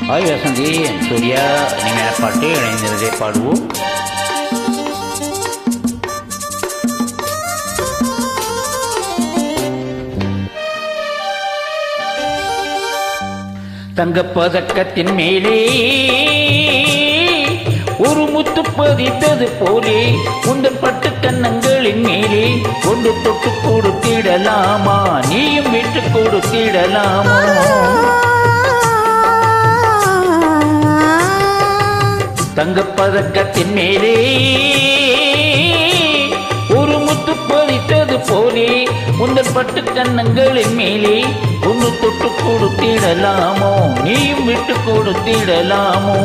Hi Vasanthi, Surya இனிமையான பாட்டு இணைந்ததை பாடுவோம். தங்கப்பதக்கத்தின் மேலே ஒரு முத்து பதித்தது போலே உங்கள் பட்டு கன்னங்களின் மேலே கொண்டு தொட்டு கொடுத்திடலாமா, நீயும் விட்டு கொடுத்திடலாமா? தங்கப்பதக்கத்தின் மேலே ஒரு முத்து பதித்தது போலே உங்கள் பட்டு கன்னங்களின் மேலே ஒன்று தொட்டு கொடுத்திடலாமோ, நீயும் விட்டு கொடுத்திடலாமோ?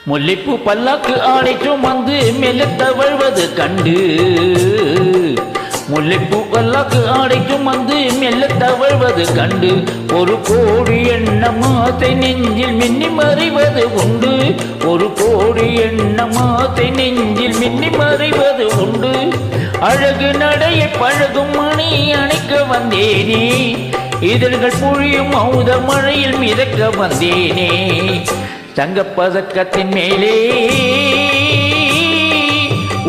முல்லைப்பூ பல்லாக்கு ஆடை சுமந்து மெல்ல தவழ்வது கண்டு, முல்லைப்பூ பல்லாக்கு ஆடை சுமந்து மெல்ல தவழ்வது கண்டு ஒரு கோடி எண்ணம் ஆசை நெஞ்சில் மின்னி மறைவது உண்டு, ஒரு கோடி எண்ணம் ஆசை நெஞ்சில் மின்னி மறைவது உண்டு. அழகு நடையை பழகும் மணி அணைக்க வந்தேனே, இதழ்கள் பொழியும் மௌத மழையில் மிதக்க வந்தேனே. தங்கப்பதக்கத்தின் மேலே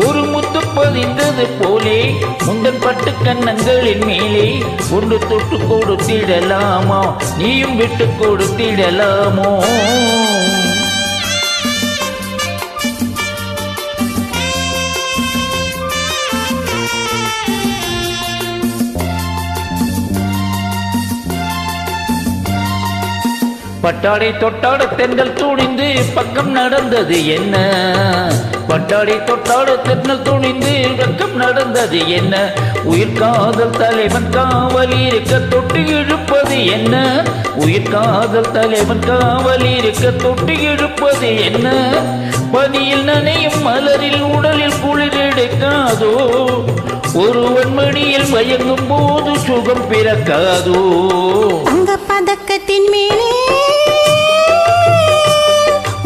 ஒரு முத்து பதிந்தது போலே உங்கள் பட்டு கன்னங்களின் மேலே ஒன்று தொட்டு கொடுத்திடலாமா, நீயும் விட்டு கொடுத்திடலாமோ? பட்டாடை தொட்டாட தென்றல் துணிந்து பக்கம் நடந்தது என்ன, பட்டாடை தொட்டாட தென்றல் துணிந்து பக்கம் நடந்தது என்ன? உயிர் காதல் தலைவன் காவல் இருக்க தொட்டு இழுப்பது என்ன, உயிர் காதல் தலைவன் காவல் இருக்க தொட்டு இழுப்பது என்ன? பனியில் நனையும் மலரில் உடலில் குளிர் எடுக்காதோ, ஒருவன் மடியில் மயங்கும் போது சுகம் பிறக்காதோ? அங்க பதக்கத்தின் மேலே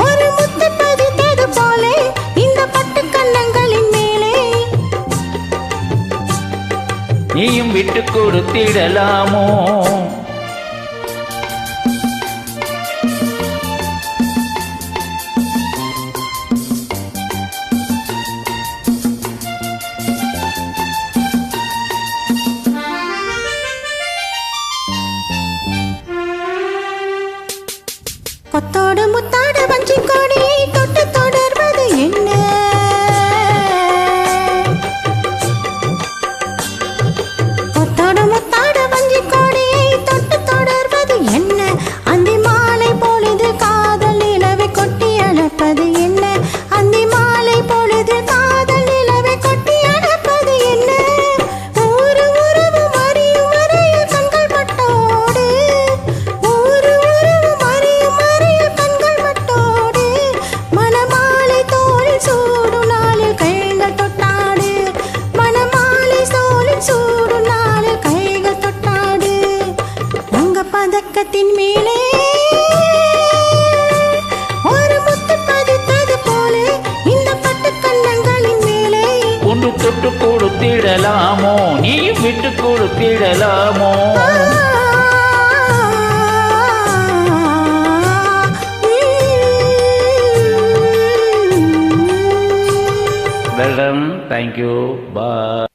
ஒரு முத்து பதித்தது போலே இந்த பட்டு கன்னங்களின் மேலே நீயும் விட்டு கொடுத்திடலாமோ? கொத்தோடு முத்தாடு வஞ்சி கொடியை தொட்டு தொடர்வது என்ன, கொத்தோடு முத்தாடு வஞ்சி கொடியை தொட்டு தொடர்வது என்ன? அந்தி மாலை பொழுது காதல் நிலவை கொட்டி அழைப்பது என்ன, அந்தி மாலை பொழுது காதல் நிலவை கொட்டி அழைப்பது என்ன? ஒரு உறவு மறியும் வரையில் கண்கள் பட்டோடு, ஒரு உறவு மறியும் வரையில் கண்கள் பட்டோடு, மணமாலை தோளில் சூடும் நாளில் கைகள் தொட்டாடு, மணமாலை தோளில் சூடும் நாளில் கைகள் தொட்டாடு. உங்க பதக்கத்தின் மேலே ஒரு முத்து பதித்தது போலே இந்த பட்டு கன்னங்களின் மேலே ஒன்று தொட்டு கொடுத்திடலாமோ, நீயும் விட்டு கொடுத்திடலாமோ? வெல்டம், தேங்க்யூ, பாய்.